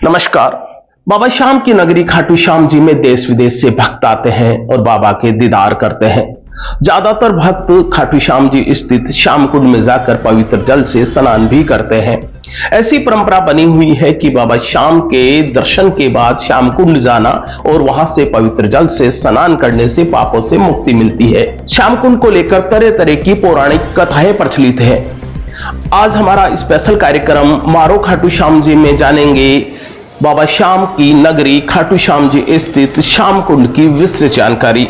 नमस्कार। बाबा श्याम की नगरी खाटू श्याम जी में देश विदेश से भक्त आते हैं और बाबा के दीदार करते हैं। ज्यादातर भक्त खाटू श्याम जी स्थित श्याम कुंड में जाकर पवित्र जल से स्नान भी करते हैं। ऐसी परंपरा बनी हुई है कि बाबा श्याम के दर्शन के बाद श्याम कुंड जाना और वहां से पवित्र जल से स्नान करने से पापों से मुक्ति मिलती है। श्याम कुंड को लेकर तरह तरह की पौराणिक कथाएं प्रचलित है। आज हमारा स्पेशल कार्यक्रम मारो खाटू श्याम जी में जानेंगे बाबा श्याम की नगरी खाटू श्याम जी स्थित श्याम कुंड की विस्तृत जानकारी।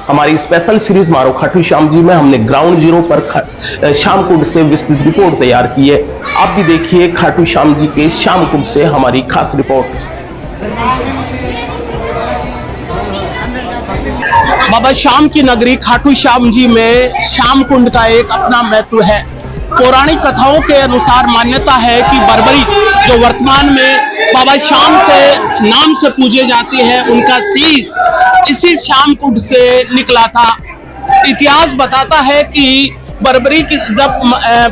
हमारी स्पेशल सीरीज मारो खाटू श्याम जी में हमने ग्राउंड जीरो पर श्याम कुंड से विस्तृत रिपोर्ट तैयार की है। आप भी देखिए खाटू श्याम जी के श्याम कुंड से हमारी खास रिपोर्ट। बाबा श्याम की नगरी खाटू श्याम जी में श्याम कुंड का एक अपना महत्व है। पौराणिक कथाओं के अनुसार मान्यता है कि बर्बरी जो वर्तमान में बाबा श्याम से नाम से पूजे जाते हैं, उनका शीश इसी श्याम कुंड से निकला था। इतिहास बताता है कि बर्बरी की जब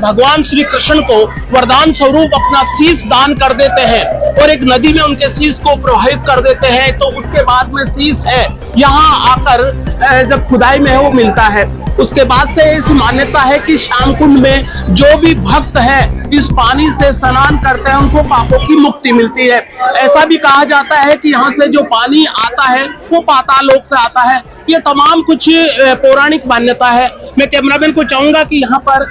भगवान श्री कृष्ण को वरदान स्वरूप अपना शीश दान कर देते हैं और एक नदी में उनके शीश को प्रवाहित कर देते हैं, तो उसके बाद में शीश है यहाँ आकर जब खुदाई में है वो मिलता है। उसके बाद से ऐसी मान्यता है कि श्याम कुंड में जो भी भक्त है इस पानी से स्नान करते हैं उनको पापों की मुक्ति मिलती है। ऐसा भी कहा जाता है कि यहाँ से जो पानी आता है वो पाताल लोक से आता है। ये तमाम कुछ पौराणिक मान्यता है। मैं कैमरामैन को चाहूंगा कि यहाँ पर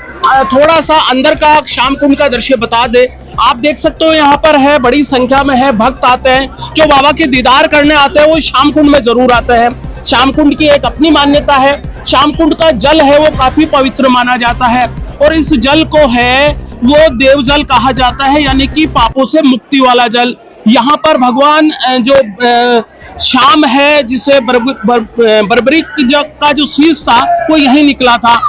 थोड़ा सा अंदर का श्याम कुंड का दृश्य बता दे। आप देख सकते हो यहाँ पर है बड़ी संख्या में है भक्त आते हैं जो बाबा के दीदार करने आते हैं, वो श्याम कुंड में जरूर आते हैं। श्याम कुंड की एक अपनी मान्यता है। श्याम कुंड का जल है वो काफी पवित्र माना जाता है और इस जल को है वो देव जल कहा जाता है, यानी कि पापों से मुक्ति वाला जल। यहाँ पर भगवान जो श्याम है जिसे बर्बरी का जो शीश था वो यही निकला था।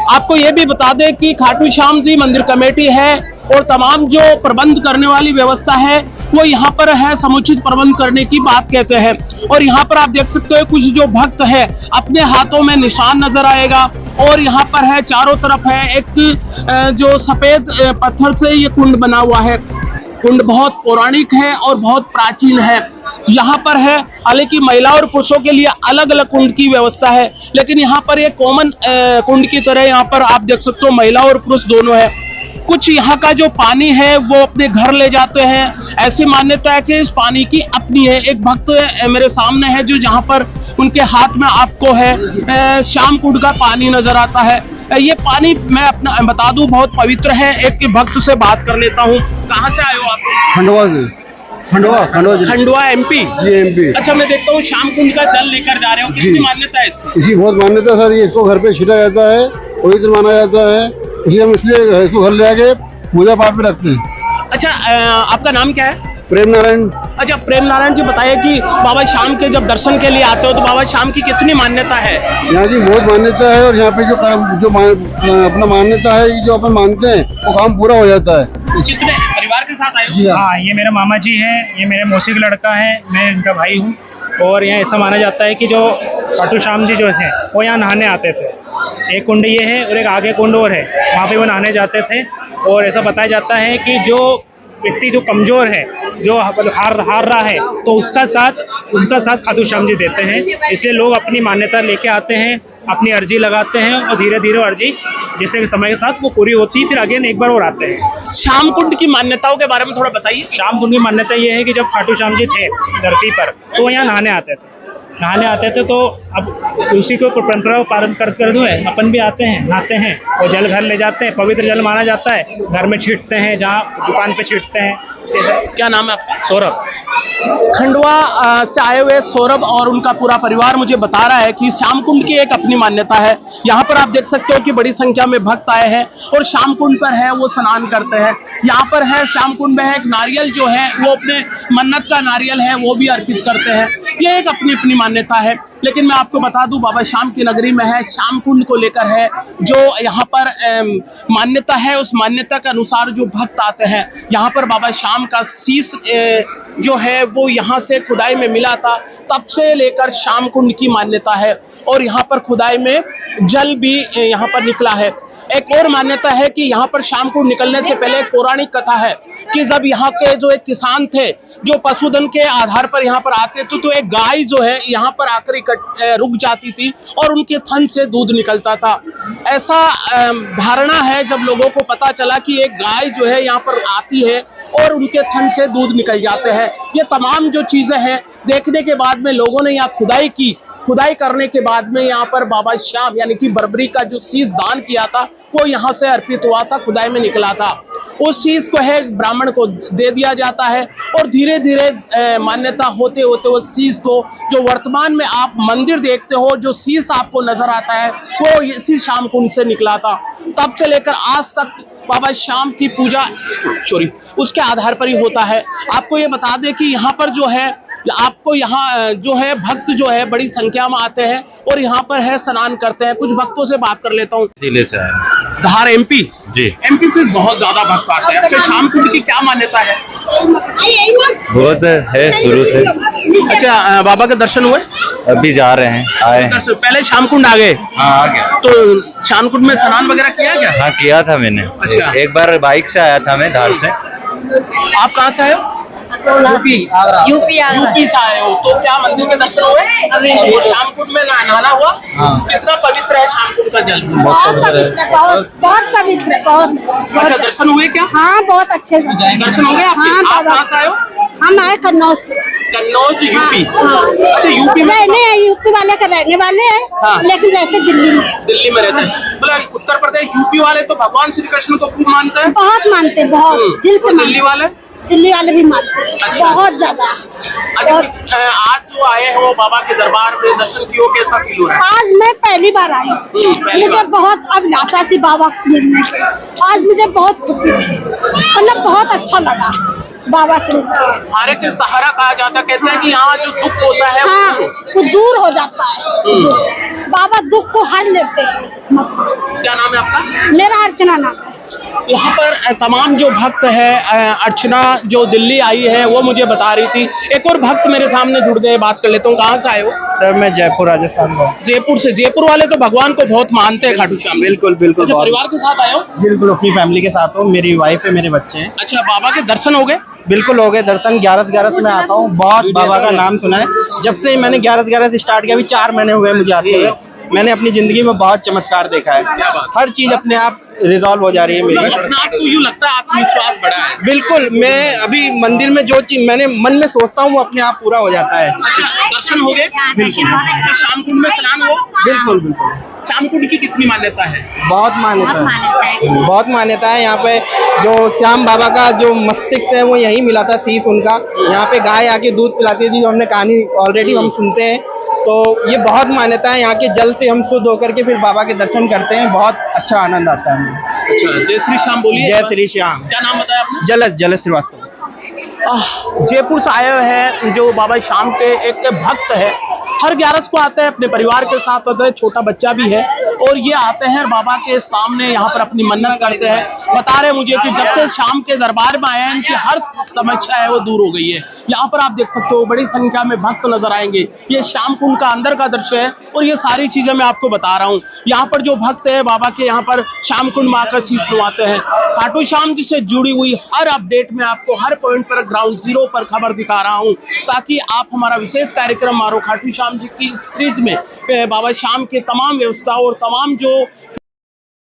आपको ये भी बता दें कि खाटू श्याम जी मंदिर कमेटी है और तमाम जो प्रबंध करने वाली व्यवस्था है वो यहाँ पर है समुचित प्रबंध करने की बात कहते हैं। और यहाँ पर आप देख सकते हो कुछ जो भक्त है अपने हाथों में निशान नजर आएगा और यहाँ पर है चारों तरफ है एक जो सफेद पत्थर से ये कुंड बना हुआ है। कुंड बहुत पौराणिक है और बहुत प्राचीन है। यहाँ पर है हालांकि महिला और पुरुषों के लिए अलग अलग कुंड की व्यवस्था है, लेकिन यहाँ पर एक कॉमन कुंड की तरह यहाँ पर आप देख सकते हो महिला और पुरुष दोनों है। कुछ यहाँ का जो पानी है वो अपने घर ले जाते हैं। ऐसी मान्यता है कि इस पानी की अपनी है। एक भक्त मेरे सामने है जो जहाँ पर उनके हाथ में आपको है श्याम कुंड का पानी नजर आता है। ये पानी मैं अपना बता दूं बहुत पवित्र है। एक भक्त से बात कर लेता हूँ। कहाँ से आए हो आप? खंडवा से। खंडवा एमपी जी एमपी। अच्छा, मैं देखता हूँ श्याम कुंड का जल लेकर जा रहे हो, कितनी मान्यता है इसकी? जी बहुत मान्यता है सर। ये इसको घर पे छिटा जाता है, पवित्र माना जाता है, इसलिए हम इसलिए इसको घर ले आके पूजा पाठ में रखते हैं। अच्छा, आपका नाम क्या है? प्रेम नारायण। अच्छा, प्रेम नारायण जी बताइए कि बाबा श्याम के जब दर्शन के लिए आते हो तो बाबा श्याम की कितनी मान्यता है? यहाँ जी बहुत मान्यता है और यहाँ पे जो अपना मान्यता है जो अपन मानते हैं वो काम पूरा हो जाता है। कितने परिवार के साथ आए हो? हाँ, ये मेरा मामा जी हैं, ये मेरे मौसी का लड़का है, मैं इनका भाई हूँ। और यहाँ ऐसा माना जाता है कि जो खाटू श्याम जी जो है वो यहाँ नहाने आते थे। एक कुंड ये है और एक आगे कुंड और है, वहाँ पे वो नहाने जाते थे। और ऐसा बताया जाता है कि जो व्यक्ति जो कमजोर है, जो हार रहा है, तो उनका साथ खाटू श्याम जी देते हैं। इसलिए लोग अपनी मान्यता लेके आते हैं, अपनी अर्जी लगाते हैं और धीरे धीरे अर्जी जैसे समय के साथ वो पूरी होती है, फिर आगे एक बार और आते हैं। श्याम कुंड की मान्यताओं के बारे में थोड़ा बताइए। श्याम कुंड की मान्यता ये है कि जब खाटू श्याम जी थे धरती पर तो वो यहाँ नहाने आते थे। तो अब उसी को परंपरा पालन करते हुए अपन भी आते हैं, नहाते हैं और जल घर ले जाते हैं। पवित्र जल माना जाता है, घर में छींटते हैं, जहाँ दुकान पे छींटते हैं। क्या नाम है आपका? सौरभ। खंडवा से आए हुए सौरभ और उनका पूरा परिवार मुझे बता रहा है कि श्याम कुंड की एक अपनी मान्यता है। यहाँ पर आप देख सकते हो कि बड़ी संख्या में भक्त आए हैं और श्याम कुंड पर है वो स्नान करते हैं। यहाँ पर है श्याम कुंड में है एक नारियल जो है वो अपने मन्नत का नारियल है वो भी अर्पित करते हैं। ये एक अपनी अपनी मान्यता है। लेकिन मैं आपको बता दूं बाबा श्याम की नगरी में है श्याम कुंड को लेकर है जो यहाँ पर मान्यता है। उस मान्यता के अनुसार जो भक्त आते हैं यहाँ पर बाबा श्याम का शीश जो है वो यहाँ से खुदाई में मिला था, तब से लेकर श्याम कुंड की मान्यता है। और यहाँ पर खुदाई में जल भी यहाँ पर निकला है। एक और मान्यता है कि यहाँ पर श्याम कुंड निकलने से पहले एक पौराणिक कथा है कि जब यहाँ के जो एक किसान थे जो पशुधन के आधार पर यहाँ पर आते थे, तो एक गाय जो है यहाँ पर आकर रुक जाती थी और उनके थन से दूध निकलता था। ऐसा धारणा है जब लोगों को पता चला कि एक गाय जो है यहाँ पर आती है और उनके थन से दूध निकल जाते हैं। ये तमाम जो चीजें हैं देखने के बाद में लोगों ने यहाँ खुदाई की। खुदाई करने के बाद में यहाँ पर बाबा श्याम यानी कि बर्बरी का जो शीश दान किया था वो यहाँ से अर्पित हुआ था, खुदाई में निकला था। उस शीश को है ब्राह्मण को दे दिया जाता है और धीरे धीरे मान्यता होते होते उस शीश को जो वर्तमान में आप मंदिर देखते हो, जो शीश आपको नजर आता है वो इसी श्याम कुंड से निकला था। तब से लेकर आज तक बाबा श्याम की पूजा उसके आधार पर ही होता है। आपको ये बता दें कि यहाँ पर जो है आपको यहाँ जो है भक्त जो है बड़ी संख्या में आते हैं और यहाँ पर है स्नान करते हैं। कुछ भक्तों से बात कर लेता हूँ। जिले से आए धार एमपी जी। एमपी से बहुत ज्यादा भक्त आते हैं। अच्छा, श्याम कुंड की क्या मान्यता है? बहुत है शुरू से। अच्छा, बाबा के दर्शन हुए? अभी जा रहे हैं, आए हैं। दर्शन पहले श्याम कुंड आ गए? हाँ आ गया। तो श्याम कुंड में स्नान वगैरह किया क्या? हाँ किया था मैंने। अच्छा। एक बार बाइक से आया था मैं धार से। आप कहाँ से आए हो? यूपी से आए हो, तो क्या मंदिर के दर्शन हुए? और श्याम कुंड में नहाना हुआ? कितना पवित्र है श्याम कुंड का जल? बहुत पवित्र है, बहुत। अच्छा, दर्शन हुए क्या? हाँ, बहुत अच्छे दर्शन हो गए आपके? हाँ, आप कहाँ से आए हो? हम आए कन्नौज से। कन्नौज यूपी। हाँ। अच्छा, यूपी में नहीं, यूपी वाले का रहने वाले हैं। हाँ। लेकिन रहते दिल्ली में रहते हैं। मतलब उत्तर प्रदेश यूपी वाले तो भगवान श्री कृष्ण को खूब मानते हैं। बहुत मानते हैं, बहुत दिल से। दिल्ली वाले भी मानते हैं। अच्छा। बहुत ज्यादा। अच्छा, आज जो आए हो बाबा के दरबार में दर्शन किए हो, कैसा फील हो रहा है? आज मैं पहली बार आई हूँ। पहली मुझे बार। बहुत अभिलाषा थी बाबा को मिलने की। आज मुझे बहुत खुशी थी, मतलब बहुत अच्छा लगा बाबा से। हारे के सहारा कहा जाता, कहते हैं कि यहाँ जो दुख होता है हाँ, वो दूर हो जाता है। बाबा दुख को हर लेते हैं। मतलब क्या नाम है आपका? मेरा अर्चना नाम है। यहाँ पर तमाम जो भक्त है, अर्चना जो दिल्ली आई है वो मुझे बता रही थी। एक और भक्त मेरे सामने जुड़ गए, बात कर लेता हूँ। कहाँ से आए हो? सर मैं जयपुर राजस्थान का। जयपुर से। जयपुर वाले तो भगवान को बहुत मानते हैं, खाटू श्याम। बिल्कुल बिल्कुल। अच्छा, परिवार के साथ आए हो? बिल्कुल अपनी फैमिली के साथ हूँ, मेरी वाइफ है, मेरे बच्चे हैं। अच्छा, बाबा के दर्शन हो गए? बिल्कुल हो गए दर्शन। 11 में आता हूँ, बहुत बाबा का नाम सुना है। जब से मैंने 11 से स्टार्ट किया, अभी 4 महीने हुए मुझे आते हुए। मैंने अपनी जिंदगी में बहुत चमत्कार देखा है। क्या बात? हर चीज अपने आप रिजॉल्व हो जा रही है मेरी। अपने आप को यूँ लगता है आत्मविश्वास बढ़ा है। बिल्कुल, मैं अभी मंदिर में जो चीज मैंने मन में सोचता हूँ वो अपने आप पूरा हो जाता है। अच्छा, दर्शन हो गए? अच्छा, श्याम कुंड में स्नान हो? बिल्कुल बिल्कुल। श्याम कुंड की कितनी मान्यता है? बहुत मान्यता है, बहुत मान्यता है। यहाँ पे जो श्याम बाबा का जो मस्तिष्क है वो यहीं मिला था, शीश उनका। यहाँ पे गाय आके दूध पिलाती है, जो हमने कहानी ऑलरेडी हम सुनते हैं। तो ये बहुत मान्यता है। यहाँ के जल से हम शुद्ध होकर के फिर बाबा के दर्शन करते हैं, बहुत अच्छा आनंद आता है हमें। अच्छा, जय श्री श्याम बोलिए। जय श्री श्याम। क्या नाम बताया आपने? जलस श्रीवास्तव। जयपुर से आए हैं जो बाबा श्याम के एक भक्त है। हर 11 को आते हैं, अपने परिवार के साथ आते हैं, छोटा बच्चा भी है और ये आते हैं बाबा के सामने यहाँ पर अपनी मन्नत करते हैं। बता रहे मुझे कि जब से श्याम के दरबार में आए हैं इनकी हर समस्या है वो दूर हो गई है। यहाँ पर आप देख सकते हो बड़ी संख्या में भक्त नजर आएंगे। ये श्याम कुंड का अंदर का दृश्य है और ये सारी चीजें मैं आपको बता रहा हूँ। यहाँ पर जो भक्त है बाबा के यहाँ पर श्याम कुंड में आकर शीश नवाते हैं। खाटू श्याम जी से जुड़ी हुई हर अपडेट में आपको हर पॉइंट पर ग्राउंड जीरो पर खबर दिखा रहा हूँ, ताकि आप हमारा विशेष कार्यक्रम मारो खाटू श्याम जी की सीरीज में बाबा श्याम के तमाम व्यवस्था और तमाम जो